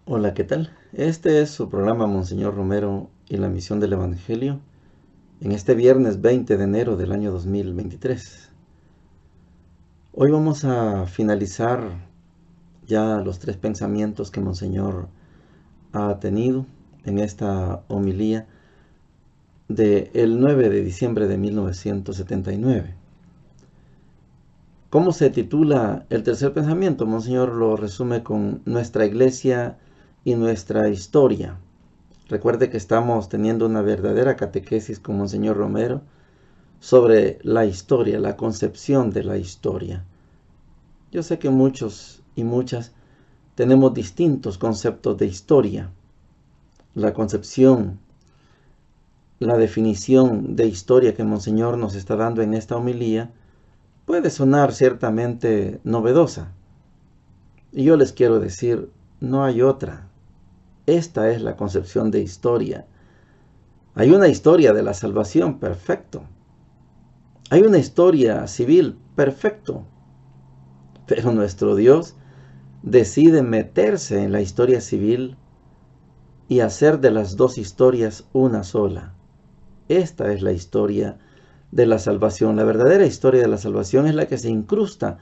Hola, ¿qué tal? Este es su programa Monseñor Romero y la misión del Evangelio en este viernes 20 de enero del año 2023. Hoy vamos a finalizar ya los tres pensamientos que Monseñor ha tenido en esta homilía del 9 de diciembre de 1979. ¿Cómo se titula el tercer pensamiento? Monseñor lo resume con nuestra iglesia y nuestra historia. Recuerde que estamos teniendo una verdadera catequesis con Monseñor Romero sobre la historia, la concepción de la historia. Yo sé que muchos y muchas tenemos distintos conceptos de historia. La concepción, la definición de historia que Monseñor nos está dando en esta homilía puede sonar ciertamente novedosa. Y yo les quiero decir, no hay otra. Esta es la concepción de historia. Hay una historia de la salvación, perfecto. Hay una historia civil, perfecto. Pero nuestro Dios decide meterse en la historia civil y hacer de las dos historias una sola. Esta es la historia de la salvación. La verdadera historia de la salvación es la que se incrusta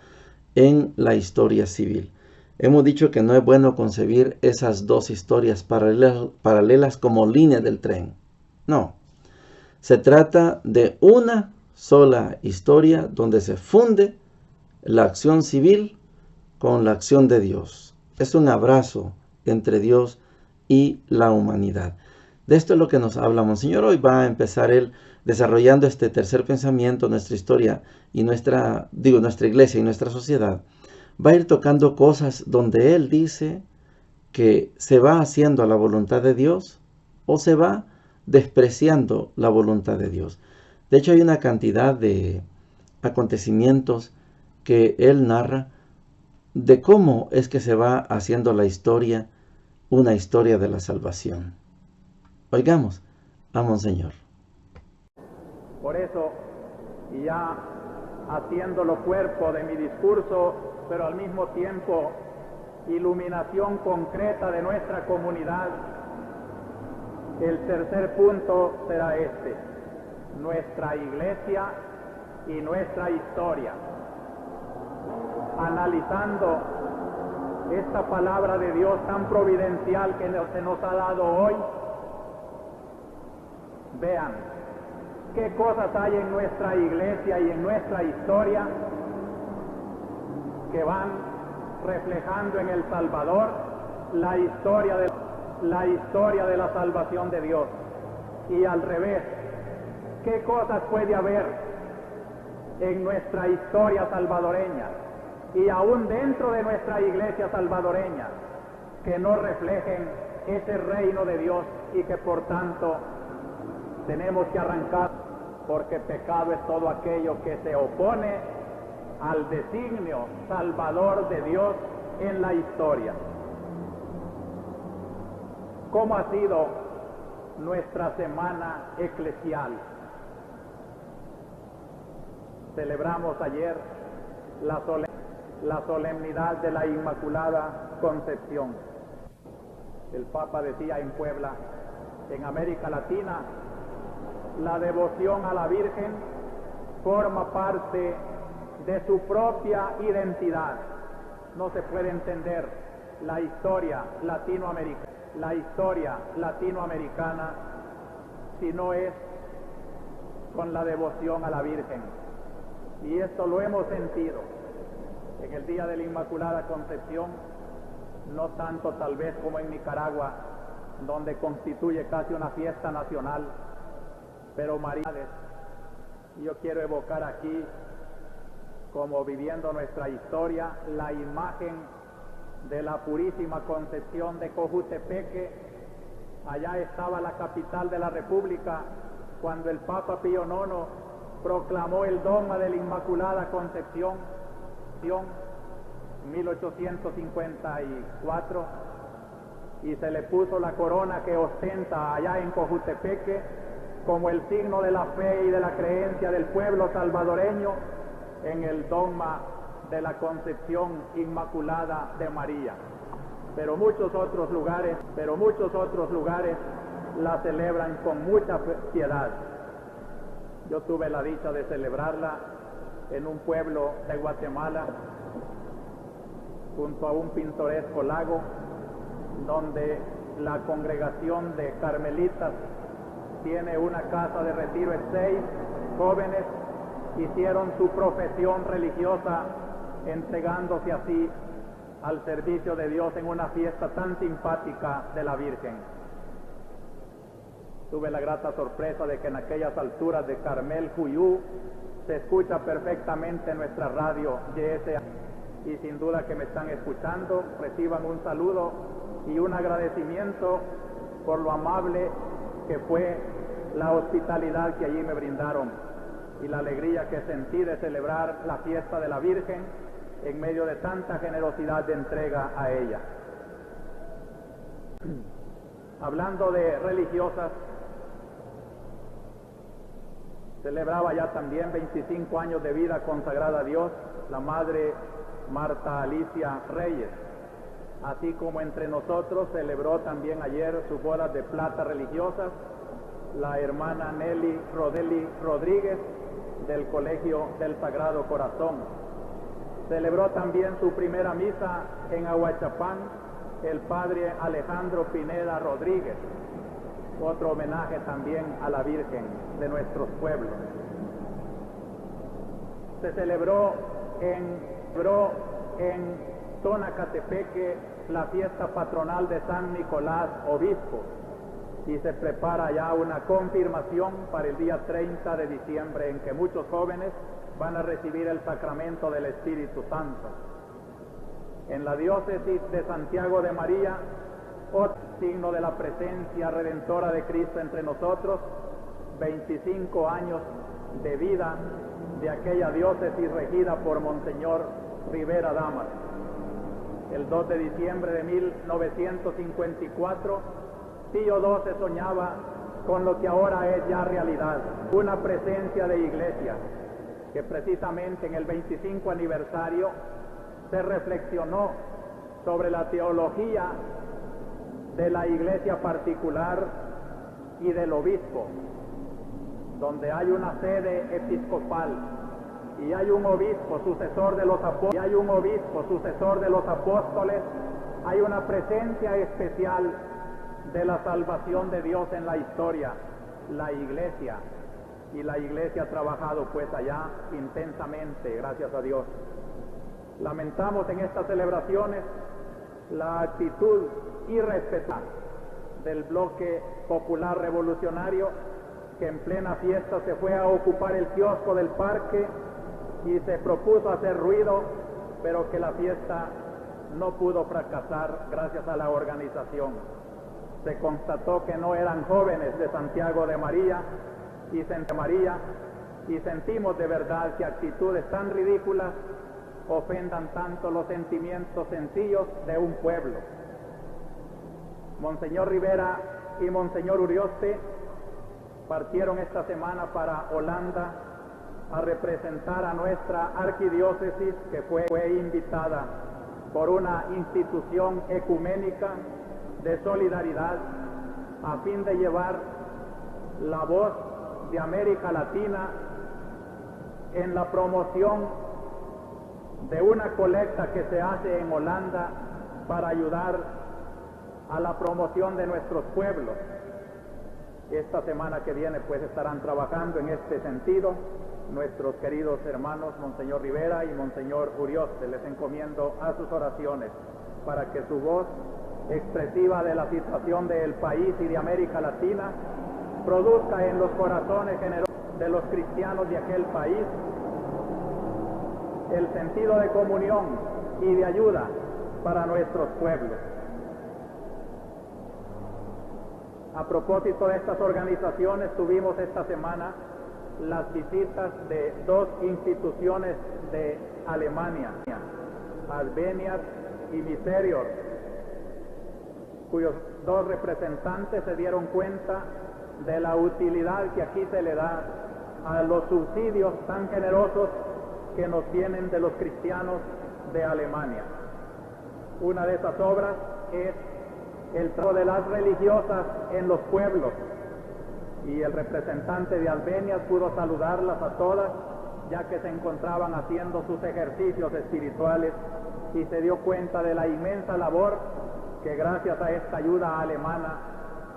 en la historia civil. Hemos dicho que no es bueno concebir esas dos historias paralelas como línea del tren. No, se trata de una sola historia donde se funde la acción civil con la acción de Dios. Es un abrazo entre Dios y la humanidad. De esto es lo que nos habla Monseñor. Hoy va a empezar él desarrollando este tercer pensamiento, nuestra historia y nuestra iglesia y nuestra sociedad. Va a ir tocando cosas donde él dice que se va haciendo a la voluntad de Dios o se va despreciando la voluntad de Dios. De hecho, hay una cantidad de acontecimientos que él narra de cómo es que se va haciendo la historia, una historia de la salvación. Oigamos a Monseñor. Por eso, y ya haciéndolo cuerpo de mi discurso, pero al mismo tiempo iluminación concreta de nuestra comunidad, el tercer punto será este: nuestra iglesia y nuestra historia. Analizando esta palabra de Dios tan providencial que se nos ha dado hoy, vean qué cosas hay en nuestra iglesia y en nuestra historia que van reflejando en el Salvador la historia de la salvación de Dios. Y al revés, qué cosas puede haber en nuestra historia salvadoreña y aún dentro de nuestra iglesia salvadoreña que no reflejen ese reino de Dios y que por tanto tenemos que arrancar, porque pecado es todo aquello que se opone al designio salvador de Dios en la historia. ¿Cómo ha sido nuestra semana eclesial? Celebramos ayer la solemnidad de la Inmaculada Concepción. El Papa decía en Puebla, en América Latina, la devoción a la Virgen forma parte de su propia identidad. No se puede entender la historia latinoamericana si no es con la devoción a la Virgen. Y esto lo hemos sentido en el Día de la Inmaculada Concepción, no tanto tal vez como en Nicaragua, donde constituye casi una fiesta nacional, pero María, yo quiero evocar aquí, como viviendo nuestra historia, la imagen de la Purísima Concepción de Cojutepeque. Allá estaba la capital de la República cuando el Papa Pío IX proclamó el dogma de la Inmaculada Concepción, 1854, y se le puso la corona que ostenta allá en Cojutepeque como el signo de la fe y de la creencia del pueblo salvadoreño en el dogma de la Concepción Inmaculada de María. pero muchos otros lugares la celebran con mucha piedad. Yo tuve la dicha de celebrarla en un pueblo de Guatemala, junto a un pintoresco lago, donde la congregación de carmelitas tiene una casa de retiro. 6 jóvenes hicieron su profesión religiosa, entregándose así al servicio de Dios en una fiesta tan simpática de la Virgen. Tuve la grata sorpresa de que en aquellas alturas de Carmel, Cuyú, se escucha perfectamente nuestra radio YSA, y sin duda que me están escuchando, reciban un saludo y un agradecimiento por lo amable que fue la hospitalidad que allí me brindaron y la alegría que sentí de celebrar la fiesta de la Virgen en medio de tanta generosidad de entrega a ella. Hablando de religiosas, celebraba ya también 25 años de vida consagrada a Dios la madre Marta Alicia Reyes, así como entre nosotros celebró también ayer sus bodas de plata religiosas la hermana Nelly Rodríguez del Colegio del Sagrado Corazón. Celebró también su primera misa en Ahuachapán el padre Alejandro Pineda Rodríguez, otro homenaje también a la Virgen de nuestros pueblos. Se celebró en Tonacatepeque la fiesta patronal de San Nicolás Obispo, y se prepara ya una confirmación para el día 30 de diciembre en que muchos jóvenes van a recibir el sacramento del Espíritu Santo. En la diócesis de Santiago de María, otro signo de la presencia redentora de Cristo entre nosotros, 25 años de vida de aquella diócesis regida por Monseñor Rivera Damas. El 2 de diciembre de 1954, Pío XII soñaba con lo que ahora es ya realidad, una presencia de iglesia, que precisamente en el 25 aniversario se reflexionó sobre la teología de la iglesia particular y del obispo, donde hay una sede episcopal y hay un obispo sucesor de los apóstoles, hay una presencia especial de la salvación de Dios en la historia, la iglesia, y la iglesia ha trabajado pues allá intensamente, gracias a Dios. Lamentamos en estas celebraciones la actitud irrespetuosa del bloque popular revolucionario, que en plena fiesta se fue a ocupar el kiosco del parque y se propuso hacer ruido, pero que la fiesta no pudo fracasar gracias a la organización. Se constató que no eran jóvenes de Santiago de María y Santa María, y sentimos de verdad que actitudes tan ridículas ofendan tanto los sentimientos sencillos de un pueblo. Monseñor Rivera y Monseñor Urioste partieron esta semana para Holanda a representar a nuestra arquidiócesis, que fue invitada por una institución ecuménica de solidaridad a fin de llevar la voz de América Latina en la promoción de una colecta que se hace en Holanda para ayudar a la promoción de nuestros pueblos. Esta semana que viene pues estarán trabajando en este sentido nuestros queridos hermanos Monseñor Rivera y Monseñor Urioste. Les encomiendo a sus oraciones para que su voz expresiva de la situación del país y de América Latina produzca en los corazones generosos de los cristianos de aquel país el sentido de comunión y de ayuda para nuestros pueblos. A propósito de estas organizaciones, tuvimos esta semana las visitas de 2 instituciones de Alemania, Adveniat y Miserior, cuyos 2 representantes se dieron cuenta de la utilidad que aquí se le da a los subsidios tan generosos que nos vienen de los cristianos de Alemania. Una de esas obras es el trabajo de las religiosas en los pueblos. Y el representante de Albenias pudo saludarlas a todas, ya que se encontraban haciendo sus ejercicios espirituales, y se dio cuenta de la inmensa labor que gracias a esta ayuda alemana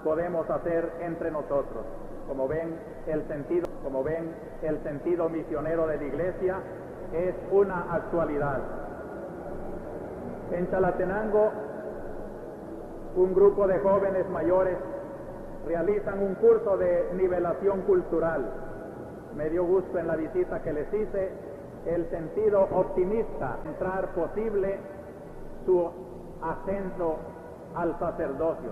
podemos hacer entre nosotros. Como ven, el sentido misionero de la Iglesia es una actualidad. En Chalatenango, un grupo de jóvenes mayores realizan un curso de nivelación cultural. Me dio gusto en la visita que les hice el sentido optimista, entrar posible su ascenso al sacerdocio.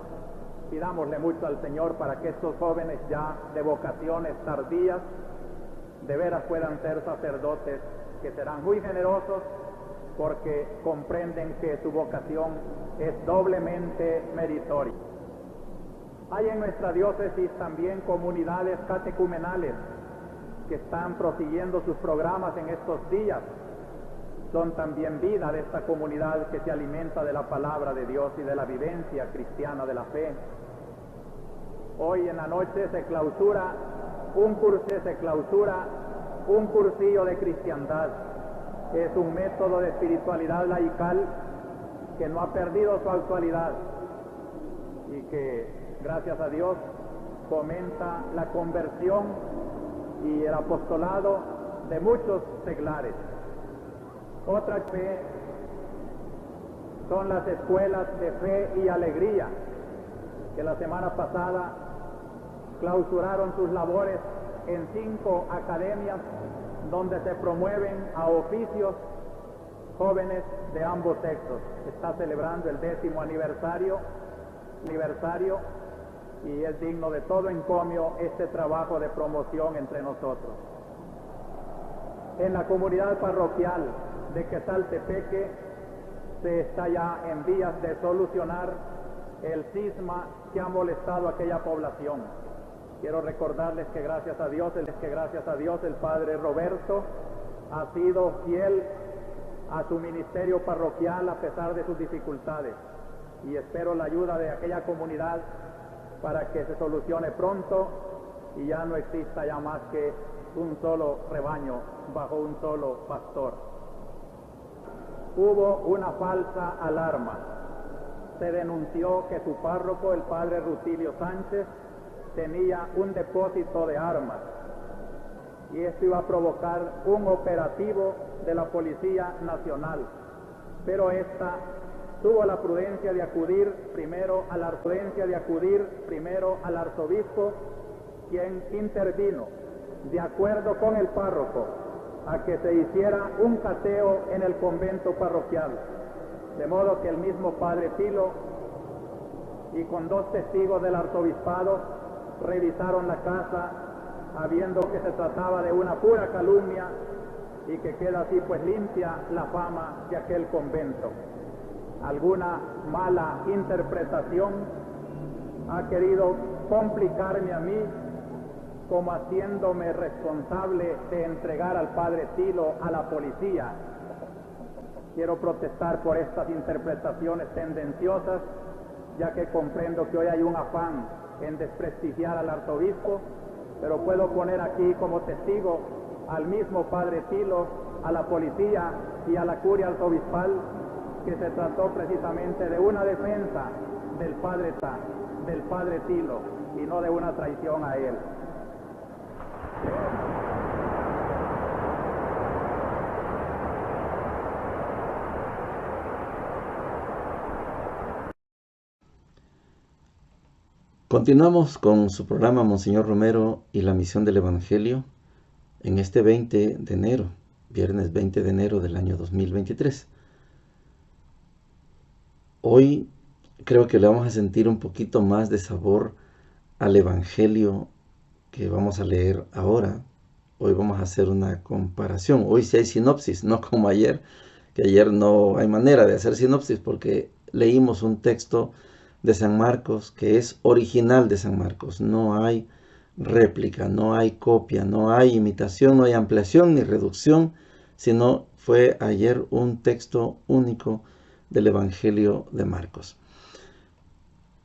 Pidámosle mucho al Señor para que estos jóvenes ya de vocaciones tardías de veras puedan ser sacerdotes, que serán muy generosos porque comprenden que su vocación es doblemente meritoria. Hay en nuestra diócesis también comunidades catecumenales que están prosiguiendo sus programas en estos días. Son también vida de esta comunidad que se alimenta de la palabra de Dios y de la vivencia cristiana de la fe. Hoy en la noche se clausura un cursillo de cristiandad. Es un método de espiritualidad laical que no ha perdido su actualidad y que, gracias a Dios, fomenta la conversión y el apostolado de muchos seglares. Otra fe son las escuelas de fe y alegría, que la semana pasada clausuraron sus labores en 5 academias donde se promueven a oficios jóvenes de ambos sexos. Está celebrando el 10º aniversario y es digno de todo encomio este trabajo de promoción entre nosotros. En la comunidad parroquial de Quesaltepeque se está ya en vías de solucionar el cisma que ha molestado a aquella población. Quiero recordarles que gracias a Dios el padre Roberto ha sido fiel a su ministerio parroquial a pesar de sus dificultades, y espero la ayuda de aquella comunidad para que se solucione pronto y ya no exista ya más que un solo rebaño bajo un solo pastor. Hubo una falsa alarma. Se denunció que su párroco, el padre Rutilio Sánchez, tenía un depósito de armas, y esto iba a provocar un operativo de la Policía Nacional, pero esta tuvo la prudencia de acudir primero al arzobispo, quien intervino de acuerdo con el párroco a que se hiciera un cateo en el convento parroquial, de modo que el mismo padre Tilo y con 2 testigos del arzobispado revisaron la casa, habiendo que se trataba de una pura calumnia y que queda así pues limpia la fama de aquel convento. Alguna mala interpretación ha querido complicarme a mí, como haciéndome responsable de entregar al padre Tilo a la policía. Quiero protestar por estas interpretaciones tendenciosas, ya que comprendo que hoy hay un afán en desprestigiar al arzobispo, pero puedo poner aquí como testigo al mismo padre Tilo, a la policía y a la curia arzobispal, que se trató precisamente de una defensa del padre Tilo y no de una traición a él. Continuamos con su programa Monseñor Romero y la misión del Evangelio en este 20 de enero, viernes 20 de enero del año 2023. Hoy creo que le vamos a sentir un poquito más de sabor al Evangelio que vamos a leer ahora. Hoy vamos a hacer una comparación. Hoy sí hay sinopsis, no como ayer, que ayer no hay manera de hacer sinopsis porque leímos un texto de San Marcos que es original de San Marcos. No hay réplica, no hay copia, no hay imitación, no hay ampliación ni reducción, sino fue ayer un texto único del Evangelio de Marcos.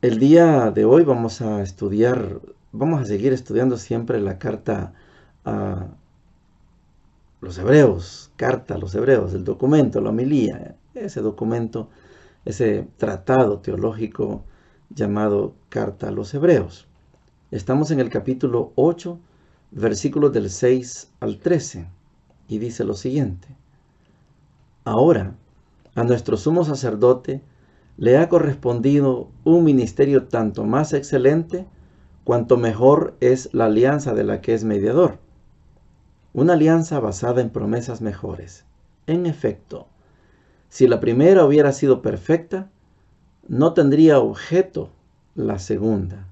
El día de hoy vamos a seguir estudiando siempre la carta a los hebreos, carta a los hebreos, el documento, la homilía, ese documento, ese tratado teológico llamado Carta a los Hebreos. Estamos en el capítulo 8, versículos del 6 al 13, y dice lo siguiente: Ahora, a nuestro sumo sacerdote le ha correspondido un ministerio tanto más excelente, cuanto mejor es la alianza de la que es mediador. Una alianza basada en promesas mejores. En efecto, si la primera hubiera sido perfecta, no tendría objeto la segunda.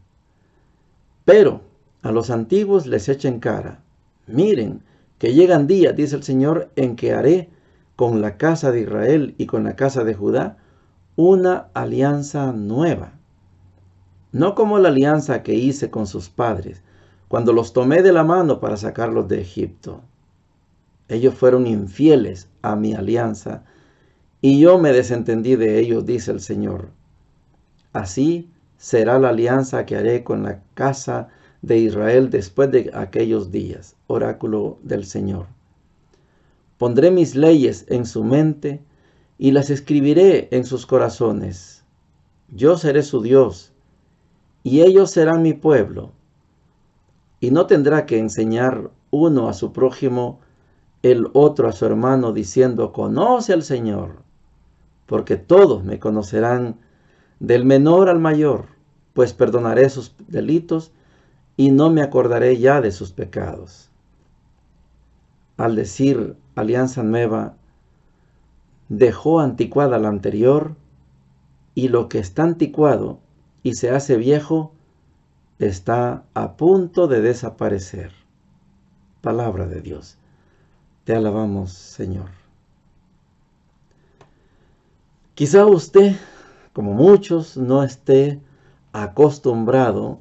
Pero a los antiguos les echa en cara: miren, que llegan días, dice el Señor, en que haré con la casa de Israel y con la casa de Judá una alianza nueva. No como la alianza que hice con sus padres, cuando los tomé de la mano para sacarlos de Egipto. Ellos fueron infieles a mi alianza, y yo me desentendí de ellos, dice el Señor. Así será la alianza que haré con la casa de Israel después de aquellos días. Oráculo del Señor. Pondré mis leyes en su mente y las escribiré en sus corazones. Yo seré su Dios, y ellos serán mi pueblo. Y no tendrá que enseñar uno a su prójimo, el otro a su hermano, diciendo: conoce al Señor, porque todos me conocerán, del menor al mayor, pues perdonaré sus delitos y no me acordaré ya de sus pecados. Al decir alianza nueva, dejó anticuada la anterior, y lo que está anticuado y se hace viejo está a punto de desaparecer. Palabra de Dios. Te alabamos, Señor. Quizá usted, como muchos, no esté acostumbrado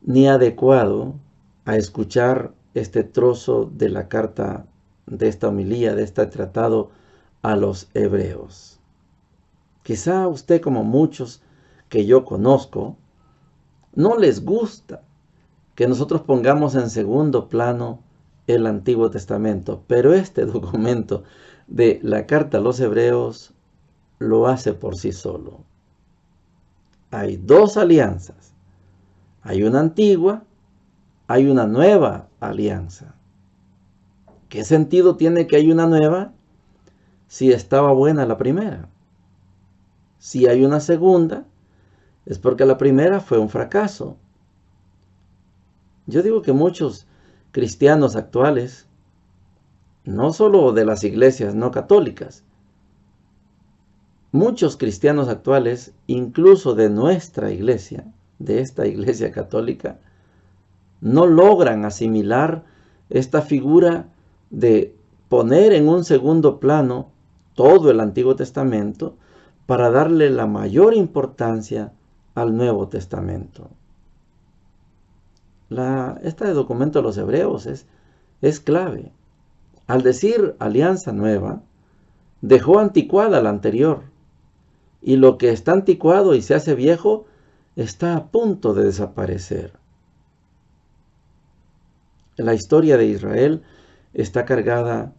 ni adecuado a escuchar este trozo de la carta, de esta homilía, de este tratado a los hebreos. Quizá usted, como muchos que yo conozco, no les gusta que nosotros pongamos en segundo plano el Antiguo Testamento, pero este documento de la carta a los hebreos lo hace por sí solo. Hay dos alianzas. Hay una antigua, hay una nueva alianza. ¿Qué sentido tiene que hay una nueva si estaba buena la primera? Si hay una segunda, es porque la primera fue un fracaso. Yo digo que muchos cristianos actuales, no solo de las iglesias no católicas, muchos cristianos actuales, incluso de nuestra iglesia, de esta iglesia católica, no logran asimilar esta figura de poner en un segundo plano todo el Antiguo Testamento para darle la mayor importancia al Nuevo Testamento. Este documento de los hebreos es clave. Al decir alianza nueva, dejó anticuada la anterior, y lo que está anticuado y se hace viejo está a punto de desaparecer. La historia de Israel está cargada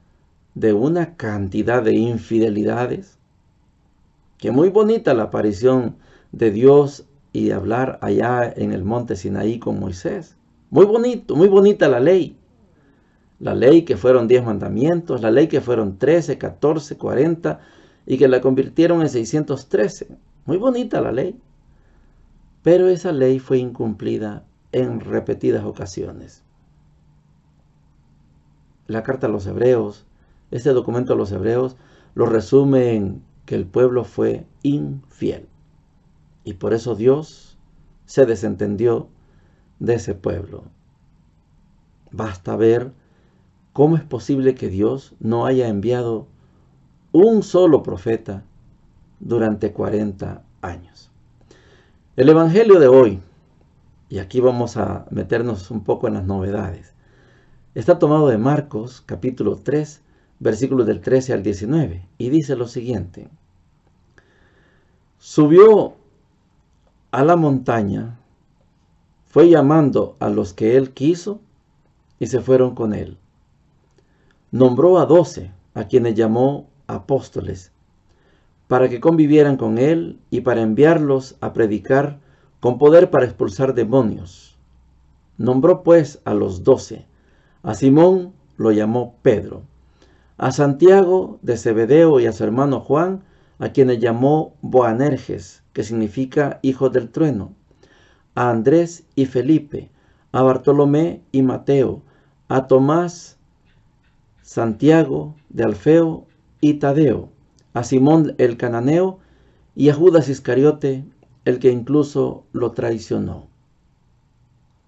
de una cantidad de infidelidades, que muy bonita la aparición de Dios y de hablar allá en el monte Sinaí con Moisés. Muy bonito, muy bonita la ley. La ley que fueron 10 mandamientos, la ley que fueron 13, 14, 40 y que la convirtieron en 613. Muy bonita la ley. Pero esa ley fue incumplida en repetidas ocasiones. La carta a los hebreos, este documento a los hebreos, lo resume en que el pueblo fue infiel. Y por eso Dios se desentendió de ese pueblo. Basta ver cómo es posible que Dios no haya enviado un solo profeta durante 40 años. El Evangelio de hoy, y aquí vamos a meternos un poco en las novedades, está tomado de Marcos capítulo 3, versículos del 13 al 19, y dice lo siguiente: Subió a la montaña, fue llamando a los que él quiso y se fueron con él. Nombró a 12, a quienes llamó apóstoles, para que convivieran con él y para enviarlos a predicar con poder para expulsar demonios. Nombró pues a los 12. A Simón lo llamó Pedro, a Santiago de Zebedeo y a su hermano Juan, a quienes llamó Boanerges, que significa hijos del trueno, a Andrés y Felipe, a Bartolomé y Mateo, a Tomás, Santiago de Alfeo y Tadeo, a Simón el cananeo y a Judas Iscariote, el que incluso lo traicionó.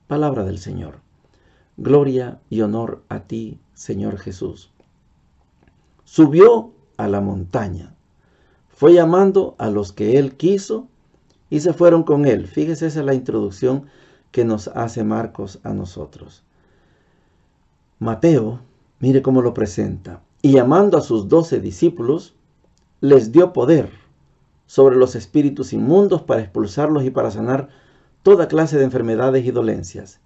Palabra del Señor. Gloria y honor a ti, Señor Jesús. Subió a la montaña, fue llamando a los que él quiso y se fueron con él. Fíjese, esa es la introducción que nos hace Marcos a nosotros. Mateo, mire cómo lo presenta. Y llamando a sus 12 discípulos, les dio poder sobre los espíritus inmundos para expulsarlos y para sanar toda clase de enfermedades y dolencias.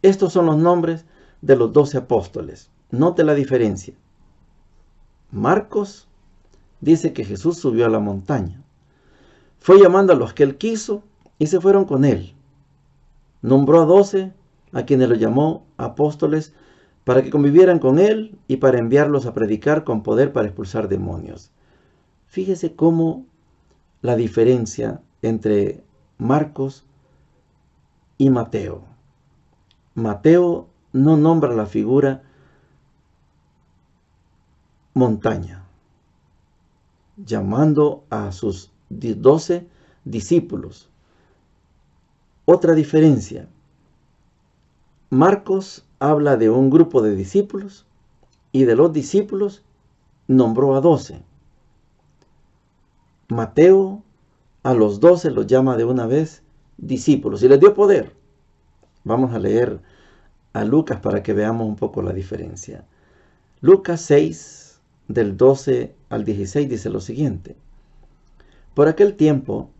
Estos son los nombres de los 12 apóstoles. Note la diferencia. Marcos dice que Jesús subió a la montaña. Fue llamando a los que él quiso y se fueron con él. Nombró a 12, a quienes lo llamó apóstoles, para que convivieran con él y para enviarlos a predicar con poder para expulsar demonios. Fíjese cómo la diferencia entre Marcos y Mateo. Mateo no nombra la figura montaña, llamando a sus 12 discípulos. Otra diferencia. Marcos habla de un grupo de discípulos y de los discípulos nombró a 12. Mateo a los 12 los llama de una vez discípulos y les dio poder. Vamos a leer a Lucas para que veamos un poco la diferencia. Lucas 6, del 12 al 16 dice lo siguiente. Por aquel tiempo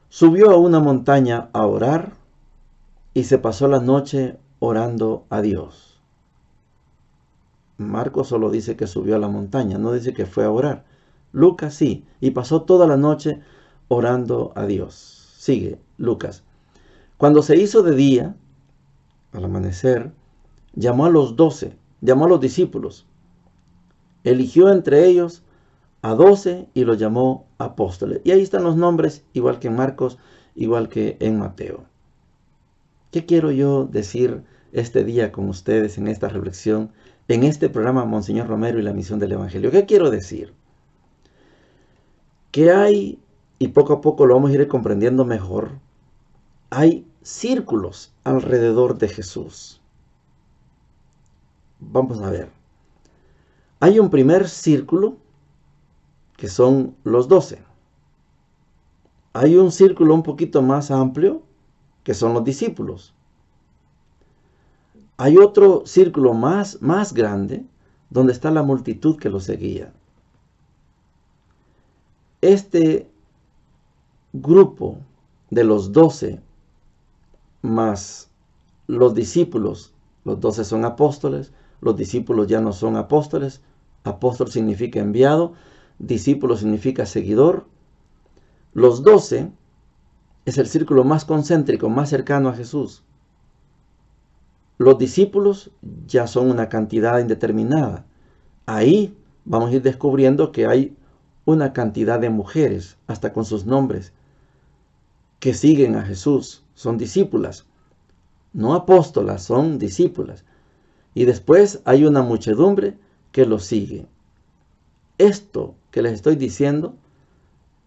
subió a una montaña a orar y se pasó la noche orando a Dios. Marcos solo dice que subió a la montaña, no dice que fue a orar. Lucas sí, y pasó toda la noche orando a Dios. Sigue Lucas. Cuando se hizo de día, al amanecer, llamó a los 12, llamó a los discípulos. Eligió entre ellos a 12 y los llamó apóstoles. Y ahí están los nombres, igual que en Marcos, igual que en Mateo. ¿Qué quiero yo decir este día con ustedes en esta reflexión, en este programa Monseñor Romero y la misión del Evangelio? ¿Qué quiero decir? Que hay, y poco a poco lo vamos a ir comprendiendo mejor, hay círculos alrededor de Jesús. Vamos a ver. Hay un primer círculo, que son los 12. Hay un círculo un poquito más amplio, que son los discípulos. Hay otro círculo más grande, donde está la multitud que lo seguía. Este grupo de los 12 más los discípulos, los 12 son apóstoles, los discípulos ya no son apóstoles. Apóstol significa enviado, discípulo significa seguidor. Los 12 es el círculo más concéntrico, más cercano a Jesús. Los discípulos ya son una cantidad indeterminada. Ahí vamos a ir descubriendo que hay una cantidad de mujeres, hasta con sus nombres, que siguen a Jesús. Son discípulas, no apóstolas, son discípulas. Y después hay una muchedumbre que lo sigue. Esto que les estoy diciendo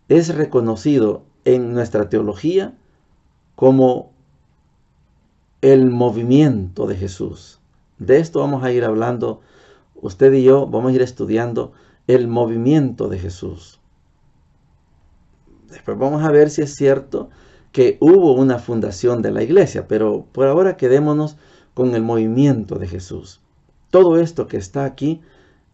es reconocido en nuestra teología como el movimiento de Jesús. De esto vamos a ir hablando, usted y yo vamos a ir estudiando el movimiento de Jesús. Después vamos a ver si es cierto que hubo una fundación de la iglesia, pero por ahora quedémonos con el movimiento de Jesús. Todo esto que está aquí,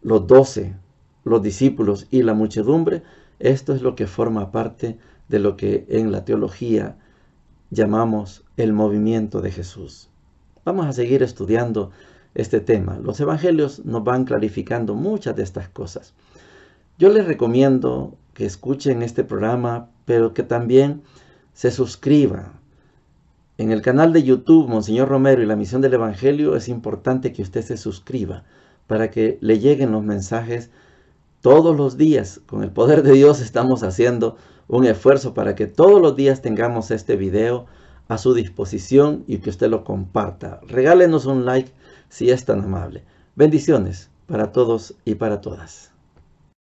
los 12, los discípulos y la muchedumbre, esto es lo que forma parte de lo que en la teología llamamos el movimiento de Jesús. Vamos a seguir estudiando este tema. Los evangelios nos van clarificando muchas de estas cosas. Yo les recomiendo que escuchen este programa, pero que también se suscriban. En el canal de YouTube, Monseñor Romero y la Misión del Evangelio, es importante que usted se suscriba para que le lleguen los mensajes todos los días. Con el poder de Dios estamos haciendo un esfuerzo para que todos los días tengamos este video a su disposición y que usted lo comparta. Regálenos un like si es tan amable. Bendiciones para todos y para todas.